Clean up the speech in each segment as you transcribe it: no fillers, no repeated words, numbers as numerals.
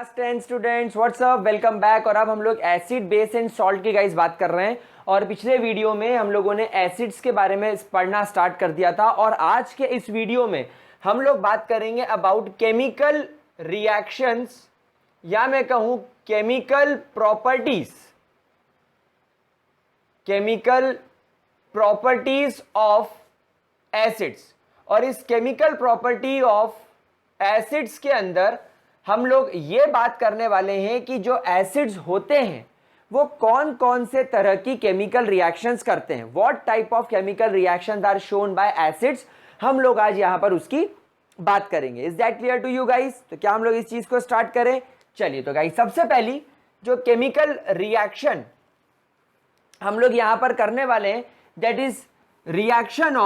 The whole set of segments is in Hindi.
Class 10 students what's up welcome back. और अब हम लोग एसिड बेस एंड सॉल्ट की गाइस बात कर रहे हैं। और पिछले वीडियो में हम लोगों ने एसिड्स के बारे में पढ़ना स्टार्ट कर दिया था और आज के इस वीडियो में हम लोग बात करेंगे अबाउट केमिकल रिएक्शंस या मैं कहूं केमिकल प्रॉपर्टीज ऑफ एसिड्स। और इस केमिकल प्रॉपर्टी ऑफ एसिड्स के अंदर हम लोग ये बात करने वाले हैं कि जो एसिड्स होते हैं वो कौन कौन से तरह की केमिकल रिएक्शंस करते हैं, what type of chemical reactions are shown by acids. हम लोग आज यहां पर उसकी बात करेंगे। Is that clear to you guys? तो क्या हम लोग इस चीज को स्टार्ट करें? चलिए तो गाइस सबसे पहली जो केमिकल रिएक्शन हम लोग यहां पर करने वाले हैं that is reaction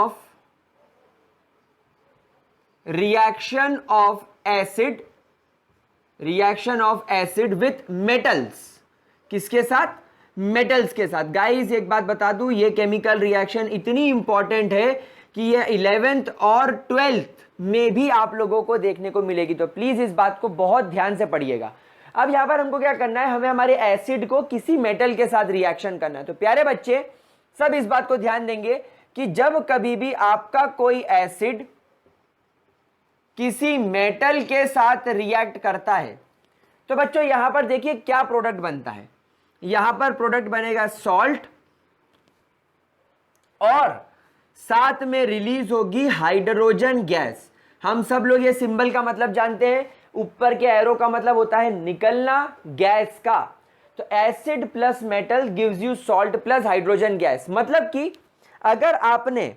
of acid with metals. किसके साथ? मेटल्स के साथ। गाइस एक बात बता दूं, ये केमिकल रिएक्शन इतनी इंपॉर्टेंट है कि ये 11th और 12th में भी आप लोगों को देखने को मिलेगी, तो प्लीज इस बात को बहुत ध्यान से पढ़िएगा। अब यहां पर हमको क्या करना है, हमें हमारे एसिड को किसी मेटल के साथ रिएक्शन करना है। तो प्यारे बच्चे सब इस बात को ध्यान देंगे कि जब कभी भी आपका कोई एसिड किसी मेटल के साथ रिएक्ट करता है तो बच्चों यहां पर देखिए क्या प्रोडक्ट बनता है। यहां पर प्रोडक्ट बनेगा सॉल्ट और साथ में रिलीज होगी हाइड्रोजन गैस। हम सब लोग ये सिंबल का मतलब जानते हैं, ऊपर के एरो का मतलब होता है निकलना गैस का। तो acid plus metal gives you salt plus hydrogen gas. मतलब कि अगर आपने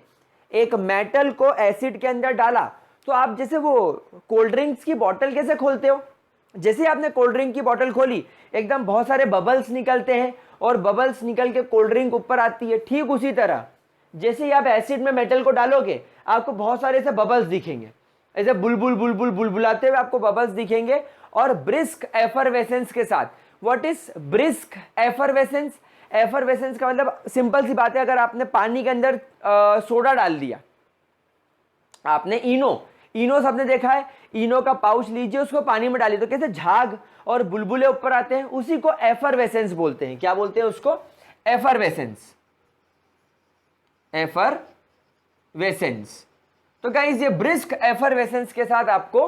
एक मेटल को एसिड के अंदर डाला तो आप जैसे वो कोल्ड ड्रिंक्स की बोतल कैसे खोलते हो, जैसे आपने कोल्ड ड्रिंक की बोतल खोली एकदम बहुत सारे बबल्स निकलते हैं और बबल्स निकल के कोल्ड ड्रिंक ऊपर आती है, ठीक उसी तरह जैसे ही आप एसिड में मेटल को डालोगे आपको बहुत सारे ऐसे बबल्स दिखेंगे, ऐसे बुलबुल बुलबुल बुलबुलाते हुए आपको बबल्स दिखेंगे। और ब्रिस्क एफरवेसेंस के साथ। What is brisk effervescence? Effervescence का मतलब सिंपल सी बात है, अगर आपने पानी के अंदर सोडा डाल दिया, आपने इनो सबने देखा है, इनो का पाउच लीजिए उसको पानी में डालिए तो कैसे झाग और बुलबुले ऊपर आते हैं, उसी को एफरवेसेंस बोलते हैं। क्या बोलते हैं उसको? एफरवेसेंस। तो गाइस ये ब्रिस्क एफरवेसेंस के साथ आपको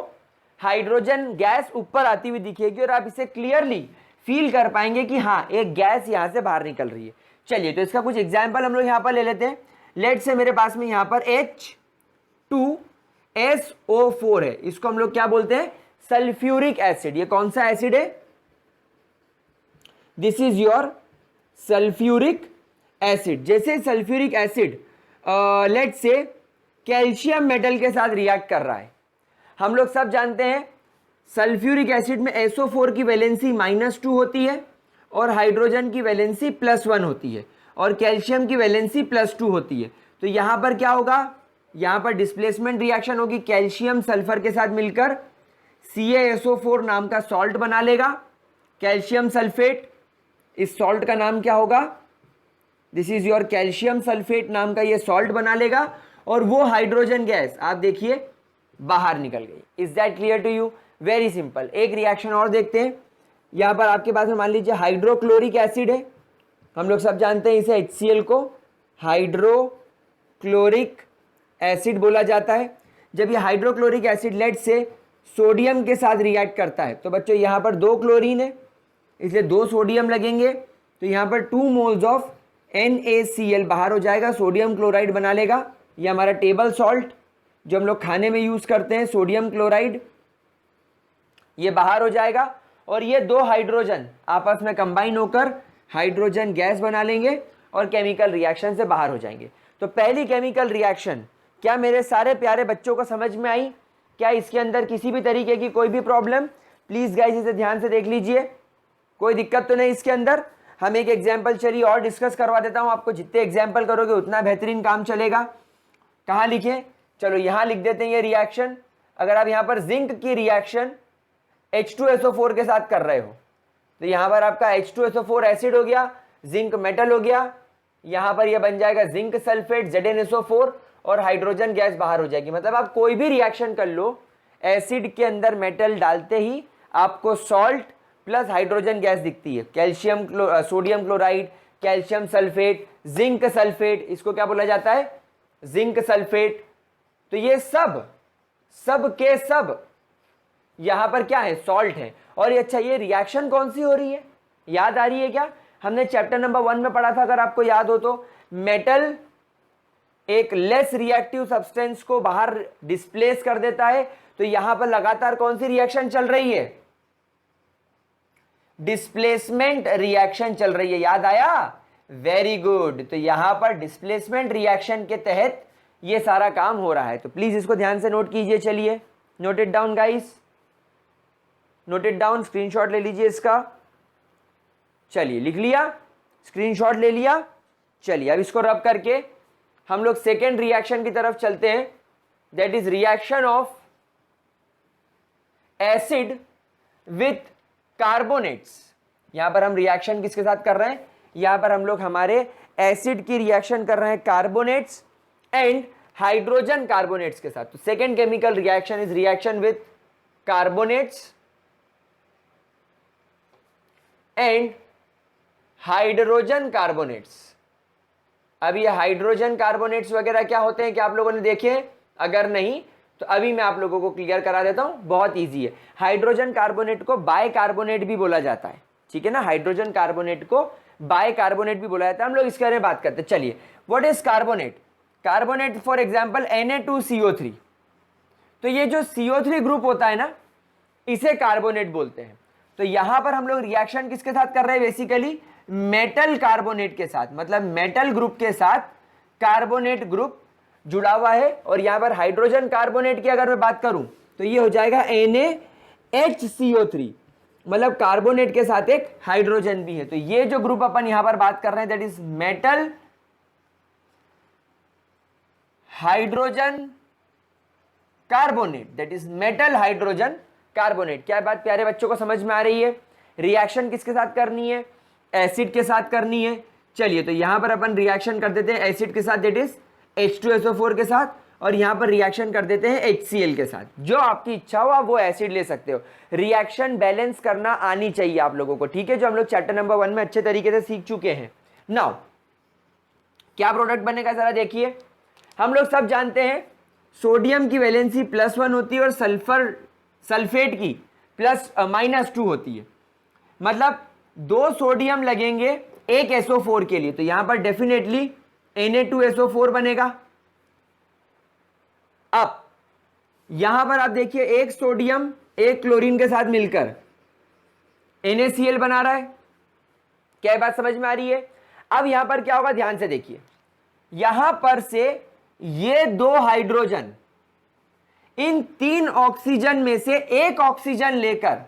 हाइड्रोजन गैस ऊपर आती हुई दिखेगी और आप इसे क्लियरली फील कर पाएंगे कि हाँ एक गैस यहां से बाहर निकल रही है। चलिए तो इसका कुछ एग्जाम्पल हम लोग यहां पर ले लेते हैं। लेट से मेरे पास में यहां पर H2SO4 है, इसको हम लोग क्या बोलते हैं? Sulphuric acid. ये कौन सा एसिड है? This is your sulphuric acid. जैसे सल्फ्यूरिक एसिड लेट से कैल्शियम मेटल के साथ रिएक्ट कर रहा है, हम लोग सब जानते हैं सल्फ्यूरिक एसिड में SO4 की वैलेंसी -2 होती है और हाइड्रोजन की वैलेंसी +1 होती है और कैल्शियम की वैलेंसी +2 होती है। तो यहां पर क्या होगा, यहां पर डिस्प्लेसमेंट रिएक्शन होगी, कैल्शियम सल्फर के साथ मिलकर CaSO4 नाम का सॉल्ट बना लेगा, कैल्शियम सल्फेट। इस सॉल्ट का नाम क्या होगा? This is your calcium sulphate नाम का ये सॉल्ट बना लेगा और वो हाइड्रोजन गैस आप देखिए बाहर निकल गई। Is that clear to you? Very simple. एक रिएक्शन और देखते हैं। यहां पर आपके पास में मान लीजिए हाइड्रोक्लोरिक एसिड है, हम लोग सब जानते हैं इसे HCl को हाइड्रोक्लोरिक एसिड बोला जाता है। जब ये हाइड्रोक्लोरिक एसिड लेड से सोडियम के साथ रिएक्ट करता है तो बच्चों यहां पर 2 क्लोरीन है इसलिए 2 सोडियम लगेंगे, तो यहां पर 2 मोल्स ऑफ NaCl बाहर हो जाएगा, सोडियम क्लोराइड बना लेगा। ये हमारा टेबल सॉल्ट जो हम लोग खाने में यूज करते हैं, सोडियम क्लोराइड, ये बाहर हो जाएगा और ये 2 हाइड्रोजन आपस में कंबाइन होकर हाइड्रोजन गैस बना लेंगे और केमिकल रिएक्शन से बाहर हो जाएंगे। तो पहली केमिकल रिएक्शन क्या मेरे सारे प्यारे बच्चों को समझ में आई? क्या इसके अंदर किसी भी तरीके की कोई भी प्रॉब्लम? प्लीज गाइस इसे ध्यान से देख लीजिए, कोई दिक्कत तो नहीं इसके अंदर। हम एक एग्जाम्पल चलिए और डिस्कस करवा देता हूं आपको। जितने एग्जाम्पल करोगे उतना बेहतरीन काम चलेगा। कहां लिखे? चलो यहां लिख देते हैं ये रिएक्शन। अगर आप यहां पर जिंक की रिएक्शन H2SO4 के साथ कर रहे हो तो यहां पर आपका H2SO4 एसिड हो गया, जिंक मेटल हो गया, यहां पर यह बन जाएगा जिंक सल्फेट ZnSO4 और हाइड्रोजन गैस बाहर हो जाएगी। मतलब आप कोई भी रिएक्शन कर लो, एसिड के अंदर मेटल डालते ही आपको सॉल्ट प्लस हाइड्रोजन गैस दिखती है, calcium sodium chloride, calcium sulphate, zinc sulphate, इसको क्या बोला जाता है, जिंक सल्फेट। तो ये सब के सब यहां पर क्या है, सॉल्ट है। और ये अच्छा, ये रिएक्शन कौन सी हो रही है, याद आ रही है क्या, हमने चैप्टर नंबर 1 में पढ़ा था, अगर आपको याद हो तो, मेटल एक लेस रिएक्टिव सब्सटेंस को बाहर डिस्प्लेस कर देता है। तो यहां पर लगातार कौन सी रिएक्शन चल रही है, डिस्प्लेसमेंट रिएक्शन चल रही है, याद आया, वेरी गुड। तो यहां पर डिस्प्लेसमेंट रिएक्शन के तहत ये सारा काम हो रहा है। तो प्लीज इसको ध्यान से नोट कीजिए, चलिए note it down guys, note it down, screenshot ले लीजिए इसका। चलिए लिख लिया, स्क्रीनशॉट ले लिया। चलिए अब इसको रब करके हम लोग सेकेंड रिएक्शन की तरफ चलते हैं, that is reaction of acid with carbonates. यहां पर हम रिएक्शन किसके साथ कर रहे हैं, यहां पर हम लोग हमारे एसिड की रिएक्शन कर रहे हैं कार्बोनेट्स एंड हाइड्रोजन कार्बोनेट्स के साथ। तो second chemical reaction is reaction with carbonates and hydrogen carbonates. अब ये हाइड्रोजन कार्बोनेट्स वगैरह क्या होते हैं, क्या आप लोगों ने देखे, अगर नहीं तो अभी मैं आप लोगों को क्लियर करा देता हूं, बहुत इजी है। हाइड्रोजन कार्बोनेट को बाइकार्बोनेट भी बोला जाता है, ठीक है ना, हाइड्रोजन कार्बोनेट को बाइकार्बोनेट भी बोला जाता है। हम लोग इसके बारे में बात करते हैं। चलिए, what is carbonate, carbonate for example Na2CO3। तो ये जो CO3 ग्रुप होता है ना, इसे कार्बोनेट बोलते हैं। तो यहां पर हम लोग रिएक्शन किसके साथ कर रहे हैं, बेसिकली मेटल कार्बोनेट के साथ, मतलब मेटल ग्रुप के साथ कार्बोनेट ग्रुप जुड़ा हुआ है। और यहां पर हाइड्रोजन कार्बोनेट की अगर मैं बात करूं तो ये हो जाएगा NaHCO3, मतलब कार्बोनेट के साथ एक हाइड्रोजन भी है। तो ये जो ग्रुप अपन यहां पर बात कर रहे हैं, that is metal hydrogen carbonate, that is metal hydrogen carbonate. क्या बात प्यारे बच्चों को समझ में आ रही है, रिएक्शन किसके साथ करनी है, एसिड के साथ करनी है। चलिए, तो यहां पर अपन रिएक्शन कर देते हैं एसिड के साथ, दैट इज H2SO4 के साथ, और यहां पर रिएक्शन कर देते हैं HCl के साथ। जो आपकी इच्छा हो आप वो एसिड ले सकते हो। रिएक्शन बैलेंस करना आनी चाहिए आप लोगों को, ठीक है, जो हम लोग चैप्टर नंबर 1 में अच्छे तरीके से सीख चुके हैं। नाउ क्या प्रोडक्ट बनेगा जरा देखिए। हम लोग सब जानते हैं सोडियम की वैलेंसी +1 होती है और सल्फेट की -2 होती है। मतलब 2 सोडियम लगेंगे एक SO4 के लिए, तो यहां पर डेफिनेटली Na2SO4 बनेगा। अब यहां पर आप देखिए, एक सोडियम एक क्लोरीन के साथ मिलकर NaCl बना रहा है। क्या बात समझ में आ रही है। अब यहां पर क्या होगा, ध्यान से देखिए, यहां पर से ये 2 हाइड्रोजन इन 3 ऑक्सीजन में से एक ऑक्सीजन लेकर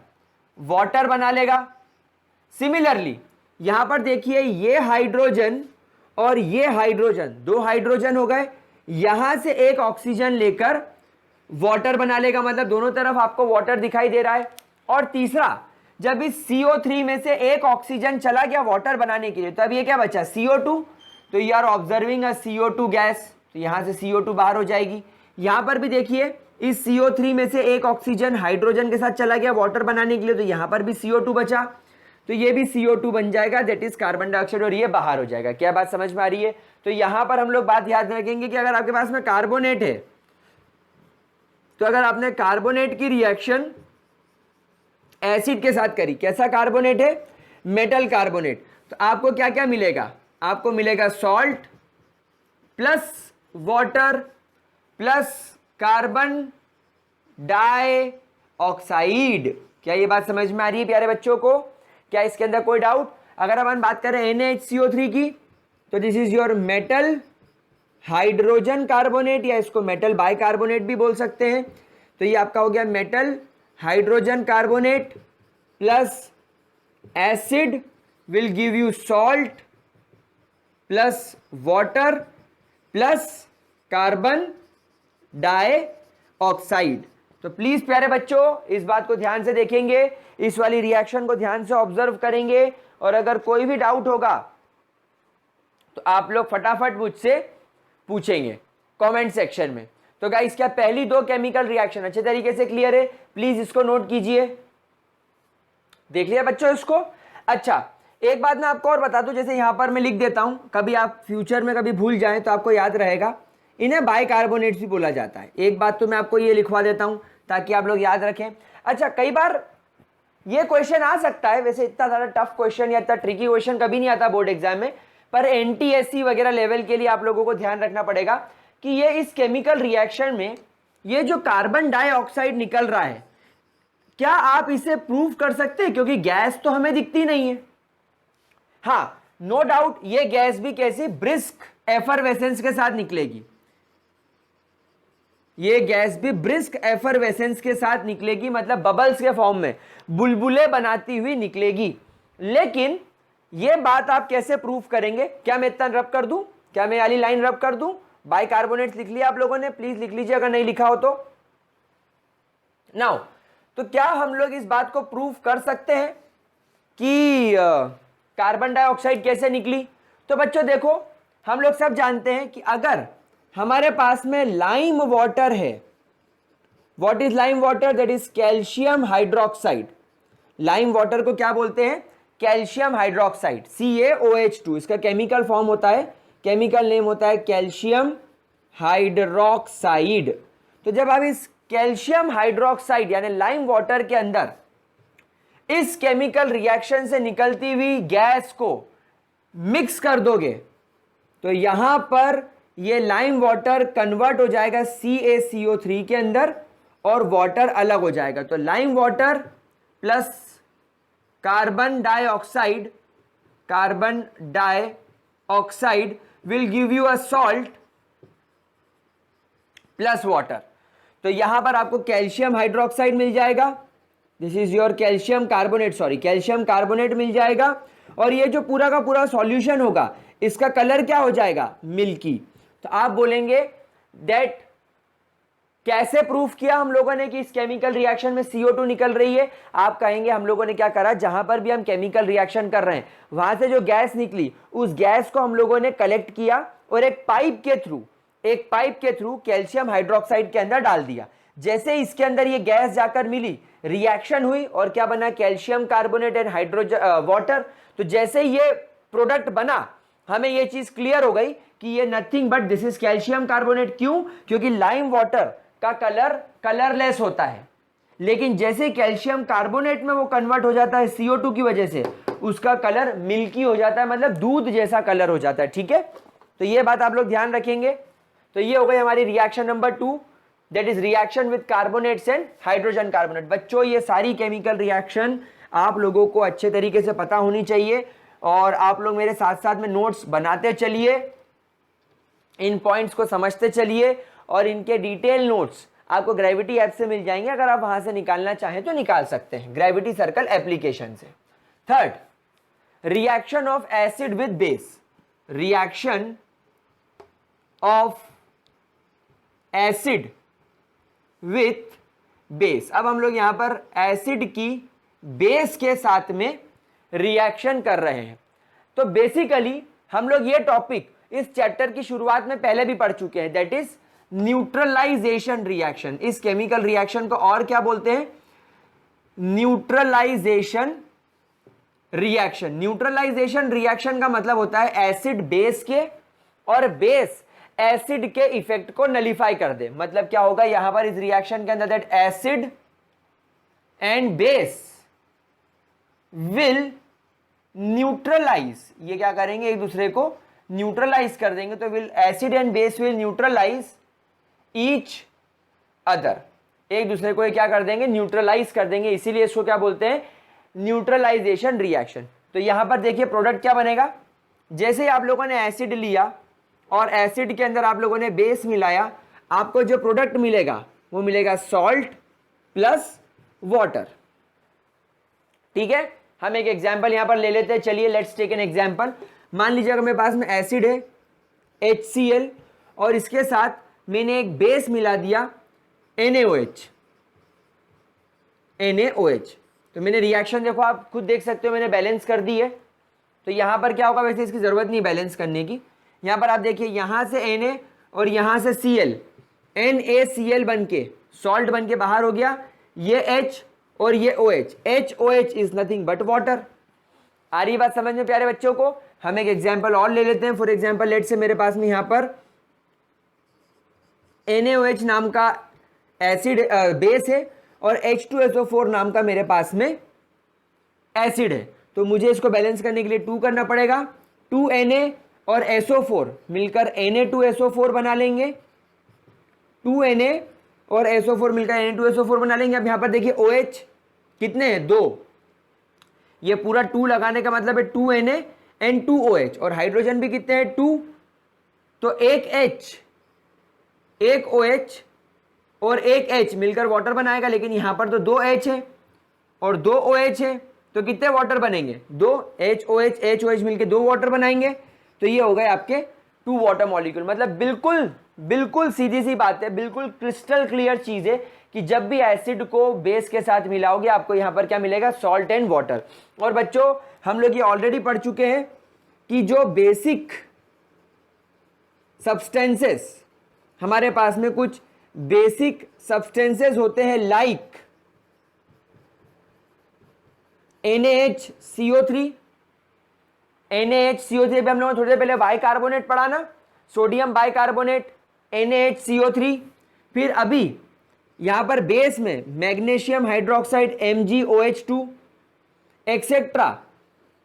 वाटर बना लेगा। सिमिलरली यहां पर देखिए, ये हाइड्रोजन और ये हाइड्रोजन, 2 हाइड्रोजन हो गए, यहां से एक ऑक्सीजन लेकर वाटर बना लेगा, मतलब दोनों तरफ आपको वाटर दिखाई दे रहा है। और तीसरा, जब इस CO3 में से एक ऑक्सीजन चला गया वाटर बनाने के लिए, तो अब ये क्या बचा, CO2। तो you are observing a CO2 gas, तो यहां से CO2 बाहर हो जाएगी। यहां पर भी देखिए, इस CO3 में से एक ऑक्सीजन हाइड्रोजन के साथ चला गया वाटर बनाने के लिए, तो यहां पर भी CO2 बचा, तो ये भी CO2 बन जाएगा, दैट इज कार्बन डाइऑक्साइड, और ये बाहर हो जाएगा। क्या बात समझ में आ रही है। तो यहां पर हम लोग बात याद रखेंगे कि अगर आपके पास में कार्बोनेट है, तो अगर आपने कार्बोनेट की रिएक्शन एसिड के साथ करी, कैसा कार्बोनेट है, मेटल कार्बोनेट, तो आपको क्या क्या मिलेगा, आपको मिलेगा salt plus water plus carbon dioxide. क्या ये बात समझ में आ रही है प्यारे बच्चों को, क्या इसके अंदर कोई डाउट। अगर अपन बात करें NaHCO3 की, तो this is your metal hydrogen carbonate, या इसको मेटल बाइकार्बोनेट भी बोल सकते हैं। तो ये आपका हो गया metal hydrogen carbonate plus acid will give you salt plus water plus carbon dioxide. तो प्लीज प्यारे बच्चों इस बात को ध्यान से देखेंगे, इस वाली रिएक्शन को ध्यान से ऑब्जर्व करेंगे, और अगर कोई भी डाउट होगा तो आप लोग फटाफट मुझसे पूछेंगे कमेंट सेक्शन में। तो गाइस, क्या पहली 2 केमिकल रिएक्शन अच्छे तरीके से क्लियर है, प्लीज इसको नोट कीजिए। देख लिया बच्चों इसको। अच्छा, एक बात मैं आपको और बता दूं, जैसे यहां पर मैं लिख देता हूं, कभी आप फ्यूचर में कभी भूल जाएं तो आपको याद रहेगा, इन्हें बाइकार्बोनेट्स भी बोला जाता है। एक बात तो मैं आपको ये लिखवा देता हूं ताकि आप लोग याद रखें। अच्छा, कई बार ये क्वेश्चन आ सकता है, वैसे इतना ज़्यादा टफ क्वेश्चन या इतना ट्रिकी क्वेश्चन कभी नहीं आता बोर्ड एग्जाम में, पर एनटीएससी वगैरह लेवल के लिए आप लोगों को ध्यान रखना पड़ेगा कि ये इस केमिकल रिएक्शन में ये जो कार्बन डाइऑक्साइड निकल रहा है, क्या आप इसे प्रूव कर सकते हैं, क्योंकि गैस तो हमें दिखती नहीं है। हाँ, नो डाउट ये गैस भी कैसी ब्रिस्क एफरवेसेंस के साथ निकलेगी, ये गैस भी ब्रिस्क एफरवेसेंस के साथ निकलेगी, मतलब बबल्स के फॉर्म में बुलबुले बनाती हुई निकलेगी। लेकिन ये बात आप कैसे प्रूफ करेंगे? क्या मैं इतना रब कर दूं? क्या मैं वाली लाइन रब कर दूं? बाइकार्बोनेट्स लिख लिया आप लोगों ने? प्लीज लिख लीजिए अगर नहीं लिखा हो तो। नाउ, तो क्या हम लोग इस बात को प्रूफ कर सकते हैं कि कार्बन डाइऑक्साइड कैसे निकली? तो बच्चों देखो, हम लोग सब जानते हैं कि अगर हमारे पास में लाइम वाटर है, what is lime water? That is calcium hydroxide. Lime water को क्या बोलते हैं? कैल्शियम हाइड्रोक्साइड, CaOH2 इसका केमिकल फॉर्म होता है, केमिकल नेम होता है कैल्शियम हाइड्रोक्साइड। तो जब आप इस कैल्शियम हाइड्रोक्साइड यानी लाइम वाटर के अंदर इस केमिकल रिएक्शन से निकलती हुई गैस को मिक्स कर दोगे तो यहां पर ये लाइम वाटर कन्वर्ट हो जाएगा CaCO3 के अंदर और वाटर अलग हो जाएगा। तो lime water plus carbon dioxide will give you a salt plus water. तो यहां पर आपको कैल्शियम हाइड्रोक्साइड मिल जाएगा, this is your calcium carbonate मिल जाएगा। और ये जो पूरा का पूरा सॉल्यूशन होगा इसका कलर क्या हो जाएगा? मिल्की। तो आप बोलेंगे दैट कैसे प्रूफ किया हम लोगों ने कि इस केमिकल रिएक्शन में CO2 निकल रही है? आप कहेंगे हम लोगों ने क्या करा, जहां पर भी हम केमिकल रिएक्शन कर रहे हैं वहां से जो गैस निकली उस गैस को हम लोगों ने कलेक्ट किया और एक पाइप के थ्रू कैल्शियम हाइड्रोक्साइड के अंदर डाल दिया। जैसे इसके अंदर ये गैस जाकर मिली, रिएक्शन हुई और क्या बना? Calcium carbonate and hydrogen water. तो जैसे ये प्रोडक्ट बना, हमें ये चीज क्लियर हो गई कि ये nothing but this is calcium carbonate. क्यों? क्योंकि लाइम वाटर का कलर कलरलेस होता है, लेकिन जैसे कैल्शियम कार्बोनेट में वो कन्वर्ट हो जाता है CO2 की वजह से, उसका कलर मिल्की हो जाता है, मतलब दूध जैसा कलर हो जाता है। ठीक है, तो ये बात आप लोग ध्यान रखेंगे। तो ये हो गई हमारी reaction number 2, that is reaction with carbonates and hydrogen carbonate. बच्चों ये सारी केमिकल रिएक्शन आप लोगों को अच्छे तरीके से पता होनी चाहिए और आप लोग मेरे साथ साथ में नोट्स बनाते चलिए, इन पॉइंट्स को समझते चलिए और इनके डिटेल नोट्स आपको ग्रेविटी ऐप से मिल जाएंगे। अगर आप वहां से निकालना चाहें तो निकाल सकते हैं, ग्रेविटी सर्कल एप्लीकेशन से। Third, reaction of acid with base. Reaction of acid with base. अब हम लोग यहां पर एसिड की बेस के साथ में रिएक्शन कर रहे हैं। तो बेसिकली हम लोग ये टॉपिक इस चैप्टर की शुरुआत में पहले भी पढ़ चुके हैं, दैट इज न्यूट्रलाइजेशन रिएक्शन। इस केमिकल रिएक्शन को और क्या बोलते हैं? Neutralisation reaction. न्यूट्रलाइजेशन रिएक्शन का मतलब होता है एसिड बेस के और बेस एसिड के इफेक्ट को नलिफाई कर दे। मतलब क्या होगा यहां पर इस रिएक्शन के अंदर, that acid and base will neutralise, ये क्या करेंगे? एक दूसरे को न्यूट्रलाइज कर देंगे। तो will acid and base will neutralise each other, एक दूसरे को क्या कर देंगे? न्यूट्रलाइज कर देंगे। इसीलिए इसको क्या बोलते हैं? Neutralisation reaction. तो यहां पर देखिए प्रोडक्ट क्या बनेगा। जैसे ही आप लोगों ने एसिड लिया और एसिड के अंदर आप लोगों ने बेस मिलाया, आपको जो प्रोडक्ट मिलेगा वो मिलेगा सॉल्ट प्लस वाटर। ठीक है, हम एक एग्जांपल यहां पर ले लेते हैं। चलिए लेट्स टेक एन एग्जांपल। मान लीजिए अगर मेरे पास में एसिड है HCl और इसके साथ मैंने एक बेस मिला दिया NaOH। तो मैंने रिएक्शन देखो, आप खुद देख सकते हो, मैंने बैलेंस कर दी है। तो यहां पर क्या होगा? वैसे इसकी जरूरत नहीं बैलेंस करने की। यहां पर आप देखिए, यहां से Na और यहां से Cl, NaCl बनके सॉल्ट बनके बाहर हो गया, ये H और ये OH, HOH is nothing but water. आ रही बात समझ में प्यारे बच्चों को? हम एक एग्जांपल और ले लेते हैं। फॉर एग्जांपल लेट से मेरे पास में यहां पर NaOH नाम का एसिड बेस है और H2SO4 नाम का मेरे पास में एसिड है। तो मुझे इसको बैलेंस करने के लिए 2 करना पड़ेगा। 2Na और SO4 मिलकर Na2SO4 बना लेंगे। 2Na और SO4 मिलकर Na2SO4 बना लेंगे। अब यहां पर देखिए OH कितने हैं? 2। ये पूरा 2 लगाने का मतलब है 2Na एंड 2OH, और हाइड्रोजन भी कितने हैं? 2। तो एक H, एक OH और एक H मिलकर वाटर बनाएगा, लेकिन यहां पर तो 2 H है और 2 OH है, तो कितने वाटर बनेंगे? 2 HOH, HOH मिलकर 2 वाटर बनाएंगे। तो ये हो गए आपके 2 वाटर मॉलिक्यूल। मतलब बिल्कुल बिल्कुल सीधी सी बात है, बिल्कुल क्रिस्टल क्लियर चीज है कि जब भी एसिड को बेस के साथ मिलाओगे आपको यहां पर क्या मिलेगा? Salt and water. और बच्चों हम लोग ये ऑलरेडी पढ़ चुके हैं कि जो बेसिक सब्सटेंसेस हमारे पास में कुछ बेसिक सब्सटेंसेस होते हैं लाइक NaHCO3। NaHCO3 पे हम लोगों ने थोड़ी देर पहले बाइकार्बोनेट पढ़ा ना, सोडियम बाइकार्बोनेट NaHCO3। फिर अभी यहां पर बेस में magnesium hydroxide MgOH2 etcetera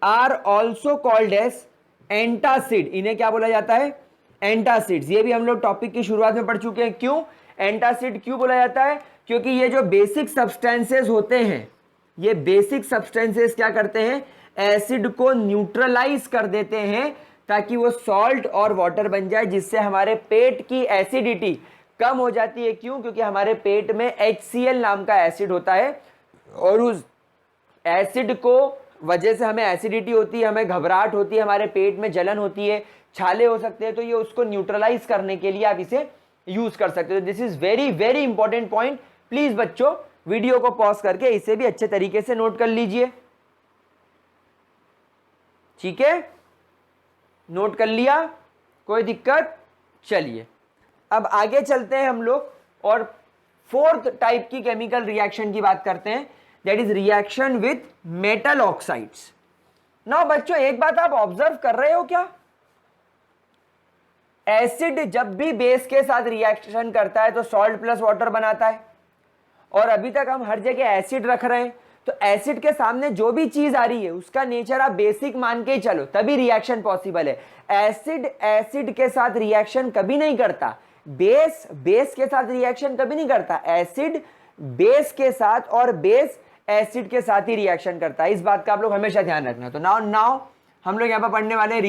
are also called as antacid. इन्हें क्या बोला जाता है? एंटासिड्स। ये भी हम लोग टॉपिक की शुरुआत में पढ़ चुके हैं। क्यों एंटासिड क्यों बोला जाता है? क्योंकि ये जो बेसिक सब्सटेंसेस होते हैं, ये बेसिक सब्सटेंसेस क्या करते हैं? एसिड को न्यूट्रलाइज कर देते हैं ताकि वो सॉल्ट और वाटर बन जाए, जिससे हमारे पेट की एसिडिटी कम हो जाती है। क्यों? क्योंकि हमारे पेट में HCl नाम का एसिड होता है और उस एसिड को वजह से हमें एसिडिटी होती है, हमें घबराहट होती है, हमारे पेट में जलन होती है, छाले हो सकते हैं। तो ये उसको न्यूट्रलाइज करने के लिए आप इसे यूज कर सकते हो। This is very very important point. Please बच्चों वीडियो को पॉज करके इसे भी अच्छे तरीके से नोट कर लीजिए। ठीक है, नोट कर लिया? कोई दिक्कत? चलिए अब आगे चलते हैं हम लोग और 4th टाइप की केमिकल रिएक्शन की बात करते हैं, that is reaction with metal oxides. Now बच्चों एक बात आप ऑब्जर्व कर रहे हो क्या? एसिड जब भी बेस के साथ रिएक्शन करता है तो सॉल्ट प्लस वाटर बनाता है, और अभी तक हम हर जगह एसिड रख रहे हैं। तो एसिड के सामने जो भी चीज आ रही है उसका नेचर आप बेसिक मान के ही चलो, तभी रिएक्शन पॉसिबल है। एसिड एसिड के साथ रिएक्शन कभी नहीं करता, बेस बेस के साथ रिएक्शन कभी नहीं करता। एसिड बेस के साथ और बेस एसिड के साथ ही रिएक्शन करता है। इस बात का आप लोग हमेशा ध्यान रखना। तो नाउ हम लोग यहां पर पढ़ने वाले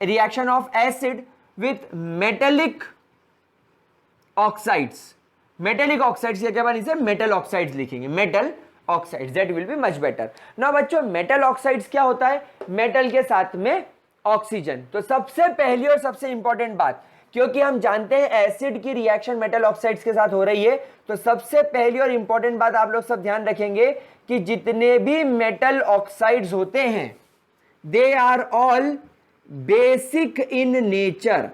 reaction of acid with metallic oxides. Metallic oxides के बाद इसे मेटल ऑक्साइड्स लिखेंगे, metal oxides, that will be much better. Now बच्चों मेटल ऑक्साइड्स क्या होता है? मेटल के साथ में ऑक्सीजन। तो सबसे पहली और सबसे इंपॉर्टेंट बात, क्योंकि हम जानते हैं एसिड की रिएक्शन मेटल ऑक्साइड्स के साथ हो रही है, तो सबसे पहली और इंपॉर्टेंट बात आप लोग सब ध्यान रखेंगे कि जितने भी मेटल ऑक्साइड्स होते हैं they are all basic in nature.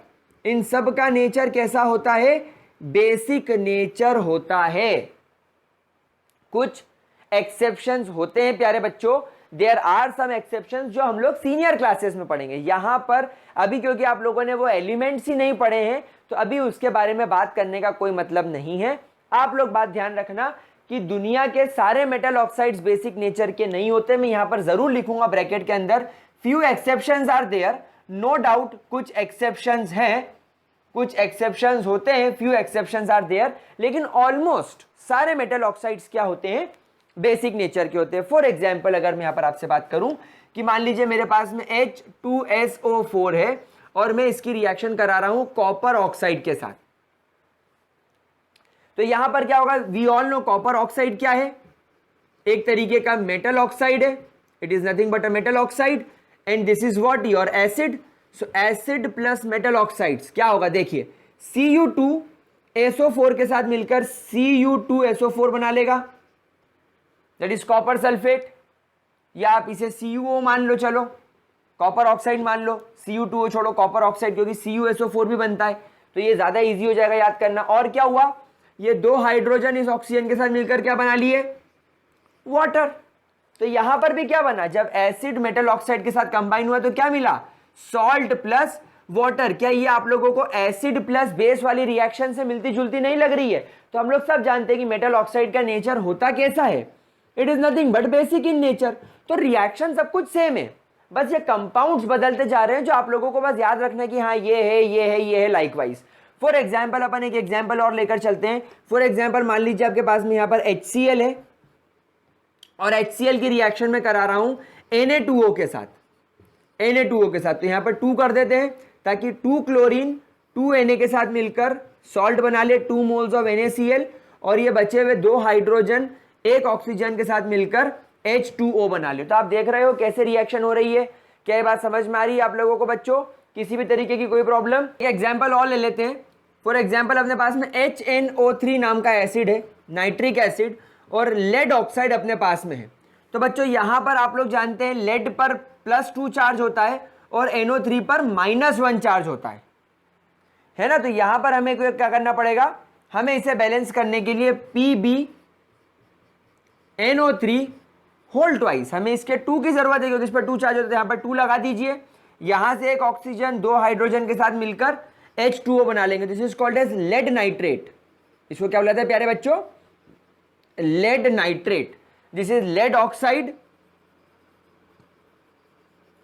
इन सब का नेचर कैसा होता है? बेसिक नेचर होता है। कुछ एक्सेप्शंस होते हैं प्यारे बच्चों, देयर आर सम एक्सेप्शंस जो हम लोग सीनियर क्लासेस में पढ़ेंगे। यहां पर अभी क्योंकि आप लोगों ने वो एलिमेंट्स ही नहीं पढ़े हैं तो अभी उसके बारे में बात करने का कोई मतलब नहीं है। आप लोग बात ध्यान रखना कि दुनिया के सारे मेटल ऑक्साइड्स बेसिक नेचर के नहीं होते। मैं यहां पर जरूर लिखूंगा ब्रैकेट के अंदर, few exceptions are there, no doubt कुछ एक्सेप्शंस हैं, कुछ एक्सेप्शंस होते हैं, फ्यू एक्सेप्शंस आर देयर, लेकिन ऑलमोस्ट सारे मेटल ऑक्साइड्स क्या होते हैं? बेसिक नेचर के होते हैं। फॉर एग्जाम्पल अगर मैं यहां पर आपसे बात करूं कि मान लीजिए मेरे पास में H2SO4 है और मैं इसकी रिएक्शन करा रहा हूं कॉपर ऑक्साइड के साथ, तो यहां पर क्या होगा? We all know copper oxide क्या है? एक तरीके का मेटल ऑक्साइड है, it is nothing but a metal oxide, and this is what? Your acid. So acid plus metal oxides क्या होगा? देखिए Cu2SO4 के साथ मिलकर Cu2SO4 बना लेगा, दैट इज कॉपर सल्फेट, या आप इसे CuO मान लो, चलो कॉपर ऑक्साइड मान लो, Cu2O छोड़ो कॉपर ऑक्साइड, क्योंकि CuSO4 भी बनता है तो ये ज्यादा इजी हो जाएगा याद करना। और क्या हुआ? ये 2 हाइड्रोजन इस ऑक्सीजन के साथ मिलकर क्या बना लिए? वाटर। तो यहां पर भी क्या बना, जब एसिड मेटल ऑक्साइड के साथ कंबाइन हुआ तो क्या मिला, सॉल्ट प्लस वाटर। क्या ये आप लोगों को एसिड प्लस बेस वाली रिएक्शन से मिलती जुलती नहीं लग रही है? तो हम लोग सब जानते हैं कि मेटल ऑक्साइड का नेचर होता कैसा है, it is nothing but basic in nature. तो रिएक्शन सब कुछ सेम है, बस ये कंपाउंड्स बदलते जा रहे हैं, जो आप लोगों को बस याद रखना है कि हाँ ये है ये है ये है लाइकवाइज। फॉर एग्जाम्पल अपन एक एग्जाम्पल और लेकर चलते हैं। फॉर एग्जाम्पल मान लीजिए आपके पास में यहाँ पर HCl है और HCl की रिएक्शन में करा रहा हूं Na2O के साथ, Na2O के साथ। तो यहां पर 2 कर देते हैं ताकि 2 क्लोरीन 2 Na के साथ मिलकर सॉल्ट बना ले 2 मोल्स ऑफ NaCl, और ये बचे हुए 2 हाइड्रोजन 1 ऑक्सीजन के साथ मिलकर H2O बना ले। तो आप देख रहे हो कैसे रिएक्शन हो रही है, क्या ये बात समझ में आ रही है आप लोगों को बच्चों? किसी भी तरीके की कोई प्रॉब्लम? एक एग्जाम्पल और ले लेते हैं। फॉर एग्जाम्पल अपने पास में HNO3 नाम का एसिड है, नाइट्रिक एसिड, और लेड ऑक्साइड अपने पास में है। तो बच्चों यहां पर आप लोग जानते हैं लेड पर +2 चार्ज होता है और NO3 पर -1 चार्ज होता है ना। तो यहां पर हमें क्या करना पड़ेगा, हमें इसे बैलेंस करने के लिए PbNO3 होल ट्वाइस, हमें इसके 2 की जरूरत है क्योंकि इस पर 2 चार्ज होता है। यहां पर 2 लगा दीजिए, यहां से एक ऑक्सीजन 2 हाइड्रोजन के साथ मिलकर H2O बना लेंगे। This is called as lead nitrate. इसको क्या बुलाते हैं प्यारे बच्चों? Lead nitrate. This is lead oxide,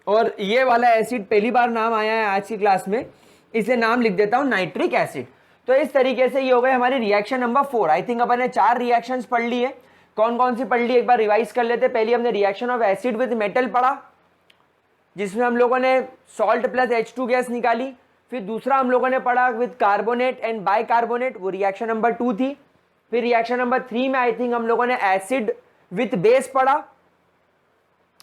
और ये वाला एसिड पहली बार नाम आया है आज की क्लास में, इसे नाम लिख देता हूं नाइट्रिक एसिड। तो इस तरीके से ये हो गए हमारी रिएक्शन नंबर 4। आई थिंक अपन ने 4 रिएक्शंस पढ़ ली है। कौन कौन सी पढ़ ली एक बार रिवाइज कर लेते। पहली हमने reaction of acid with metal पढ़ा, जिसमें हम लोगों ने सॉल्ट प्लस H2 गैस निकाली। फिर दूसरा हम लोगों ने पढ़ा विद कार्बोनेट एंड बाइकार्बोनेट, वो रिएक्शन नंबर 2 थी। फिर रिएक्शन नंबर 3 में आई थिंक हम लोगों ने एसिड विथ बेस पढ़ा।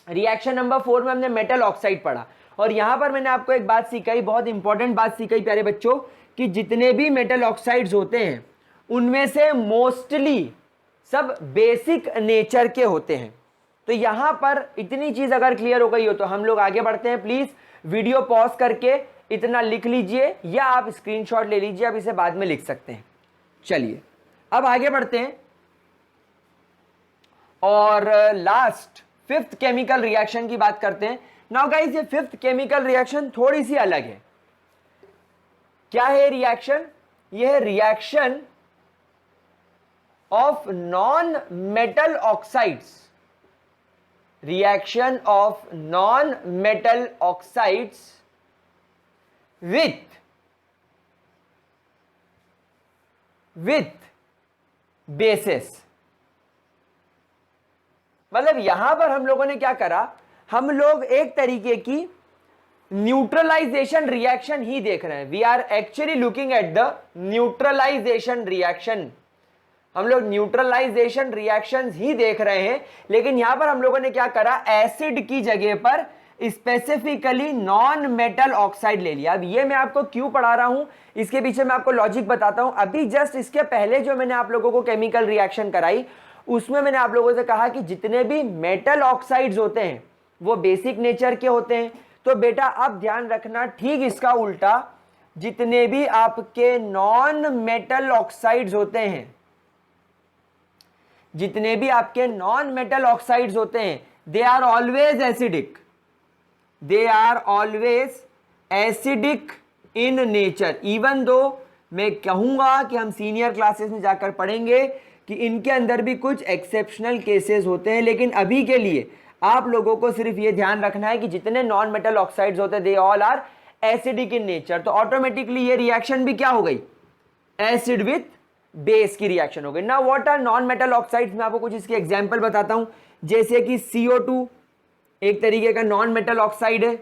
रिएक्शन नंबर 4 में हमने मेटल ऑक्साइड पढ़ा। और यहां पर मैंने आपको एक बात सिखाई, बहुत इंपॉर्टेंट बात सिखाई प्यारे बच्चों, कि जितने भी मेटल ऑक्साइड्स होते हैं उनमें से मोस्टली सब बेसिक नेचर के होते हैं। तो यहां पर इतनी चीज अगर क्लियर हो गई हो तो हम लोग आगे बढ़ते हैं। प्लीज वीडियो पॉज करके इतना लिख लीजिए या आप स्क्रीनशॉट ले लीजिए, आप इसे बाद में लिख सकते हैं। चलिए अब आगे बढ़ते हैं और लास्ट 5th केमिकल रिएक्शन की बात करते हैं। नाउ गाइस, ये 5th केमिकल रिएक्शन थोड़ी सी अलग है। क्या है रिएक्शन? यह है reaction of non metal oxides, reaction of non metal oxides with basis. मतलब यहां पर हम लोगों ने क्या करा, हम लोग एक तरीके की न्यूट्रलाइजेशन रिएक्शन ही देख रहे हैं। We are actually looking at the neutralisation reaction. हम लोग न्यूट्रलाइजेशन रिएक्शंस ही देख रहे हैं, लेकिन यहां पर हम लोगों ने क्या करा, एसिड की जगह पर स्पेसिफिकली नॉन मेटल ऑक्साइड ले लिया। अब ये मैं आपको क्यों पढ़ा रहा हूं, इसके पीछे मैं आपको लॉजिक बताता हूं। अभी जस्ट इसके पहले जो मैंने आप लोगों को केमिकल रिएक्शन कराई, उसमें मैंने आप लोगों से कहा कि जितने भी मेटल ऑक्साइड्स होते हैं वो बेसिक नेचर के होते हैं। तो बेटा अब ध्यान रखना, ठीक इसका उल्टा, जितने भी आपके नॉन मेटल ऑक्साइड्स होते हैं, जितने भी आपके नॉन मेटल ऑक्साइड्स होते हैं, they are always acidic, they are always acidic in nature. Even though मैं कहूंगा कि हम सीनियर क्लासेस में जाकर पढ़ेंगे कि इनके अंदर भी कुछ एक्सेप्शनल केसेस होते हैं, लेकिन अभी के लिए आप लोगों को सिर्फ ये ध्यान रखना है कि जितने नॉन मेटल ऑक्साइड्स होते हैं they all are acidic in nature. तो ऑटोमेटिकली ये रिएक्शन भी क्या हो गई, एसिड विथ बेस की रिएक्शन हो गई। ना what are non metal oxides, मैं आपको कुछ इसके एग्जांपल बताता हूं। जैसे कि CO2 एक तरीके का नॉन मेटल ऑक्साइड है,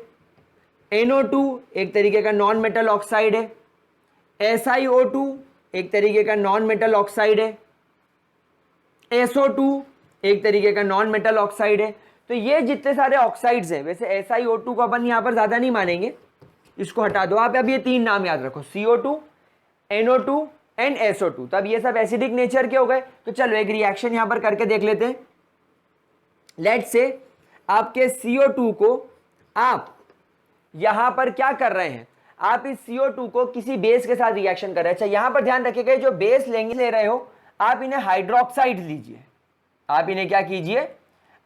NO2 एक तरीके का नॉन मेटल ऑक्साइड है, SiO2 एक तरीके का नॉन मेटल ऑक्साइड है, SO2 एक तरीके का नॉन मेटल ऑक्साइड है। तो ये जितने सारे ऑक्साइड्स हैं, वैसे SiO2 को अपन यहां पर ज्यादा नहीं मानेंगे, इसको हटा दो आप। अब ये 3 नाम याद रखो, CO2, NO2 एंड SO2। तो अब ये सब एसिडिक नेचर के हो गए। तो चलो एक रिएक्शन यहां पर करके देख लेते हैं। लेट्स से आपके CO2 को आप यहां पर क्या कर रहे हैं, आप इस CO2 को किसी बेस के साथ रिएक्शन कर रहे हैं। अच्छा यहां पर ध्यान रखिएगा, जो बेस ले रहे हो आप इन्हें हाइड्रोक्साइड लीजिए, आप इन्हें क्या कीजिए,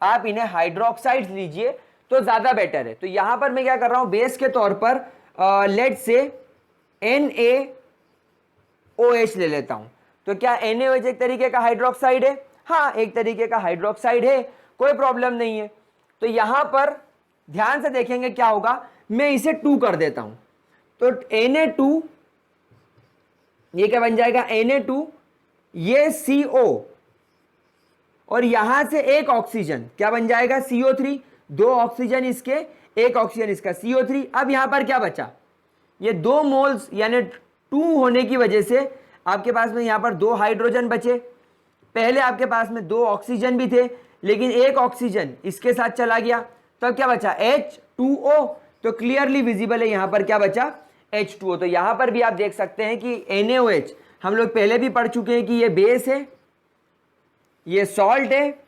आप इन्हें हाइड्रोक्साइड्स लीजिए तो ज़्यादा बेटर है। तो यहां पर मैं क्या कर रहा हूं, बेस के तौर पर लेट से NaOH ले लेता हूं। तो क्या NaOH एक तरीके का हाइड्रोक्साइड है? हाँ, एक तरीके का हाइड्रोक्साइड है, कोई प्रॉब्लम नहीं है। तो यहां पर ध्यान से देखेंगे क्या होगा, मैं इसे 2 कर देता हूं। तो Na2 ये क्या बन जाएगा, Na2 ये CO और यहां से एक ऑक्सीजन क्या बन जाएगा, CO3, 2 ऑक्सीजन इसके, 1 ऑक्सीजन इसका, CO3। अब यहां पर क्या बचा, ये 2 मोल्स यानी 2 होने की वजह से आपके पास में यहां पर 2 हाइड्रोजन बचे। पहले आपके पास में 2 ऑक्सीजन भी थे, लेकिन 1 ऑक्सीजन इसके साथ चला गया, तो अब क्या बचा, H2O। तो क्लियरली विजिबल है यहां पर क्या बचा, H2O। तो यहां पर भी आप देख सकते हैं कि NaOH हम लोग पहले भी पढ़ चुके हैं कि ये बेस है, ये सॉल्ट है,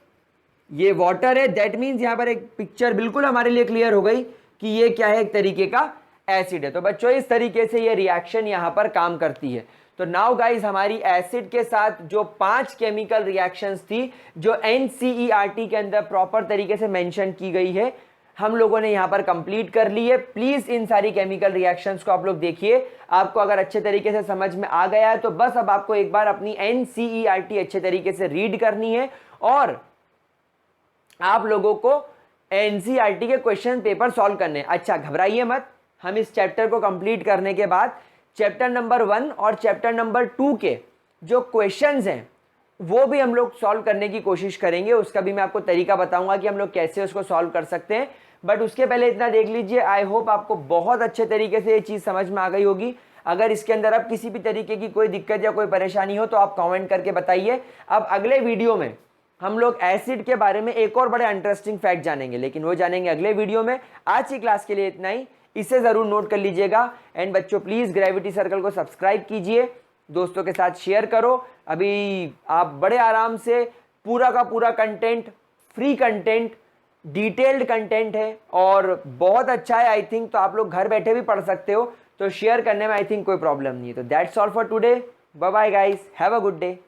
ये वाटर है। दैट मीन्स यहां पर एक पिक्चर बिल्कुल हमारे लिए क्लियर हो गई कि ये क्या है, एक तरीके का एसिड है। तो बच्चों इस तरीके से ये रिएक्शन यहां पर काम करती है। तो नाउ गाइस हमारी एसिड के साथ जो 5 केमिकल रिएक्शंस थी जो NCERT के अंदर प्रॉपर तरीके से मेंशन की गई है, हम लोगों ने यहां पर कंप्लीट कर ली है। प्लीज इन सारी केमिकल रिएक्शंस को आप लोग देखिए, आपको अगर अच्छे तरीके से समझ में आ गया है तो बस अब आपको एक बार अपनी NCERT अच्छे तरीके से रीड करनी है और आप लोगों को NCERT के क्वेश्चन पेपर सॉल्व करने। अच्छा घबराइए मत, हम इस चैप्टर को कंप्लीट करने के बाद चैप्टर नंबर 1 और चैप्टर नंबर 2 के जो क्वेश्चंस हैं वो भी हम लोग सॉल्व करने की कोशिश करेंगे। उसका भी मैं आपको तरीका बताऊंगा कि हम लोग कैसे उसको सॉल्व कर सकते हैं। बट उसके पहले इतना देख लीजिए, आई होप आपको बहुत अच्छे तरीके से ये चीज़ समझ में आ गई होगी। अगर इसके अंदर अब किसी भी तरीके की कोई दिक्कत या कोई परेशानी हो तो आप कमेंट करके बताइए। अब अगले वीडियो में हम लोग एसिड के बारे में एक और बड़े इंटरेस्टिंग फैक्ट जानेंगे, लेकिन वो जानेंगे अगले वीडियो में। आज की क्लास के लिए इतना ही, इसे ज़रूर नोट कर लीजिएगा। एंड बच्चों प्लीज़ ग्रेविटी सर्कल को सब्सक्राइब कीजिए, दोस्तों के साथ शेयर करो। अभी आप बड़े आराम से पूरा का पूरा content, free content, detailed content है और बहुत अच्छा है आई थिंक। तो आप लोग घर बैठे भी पढ़ सकते हो, तो शेयर करने में आई थिंक कोई प्रॉब्लम नहीं है। तो that's all for today, bye bye guys, have a good day.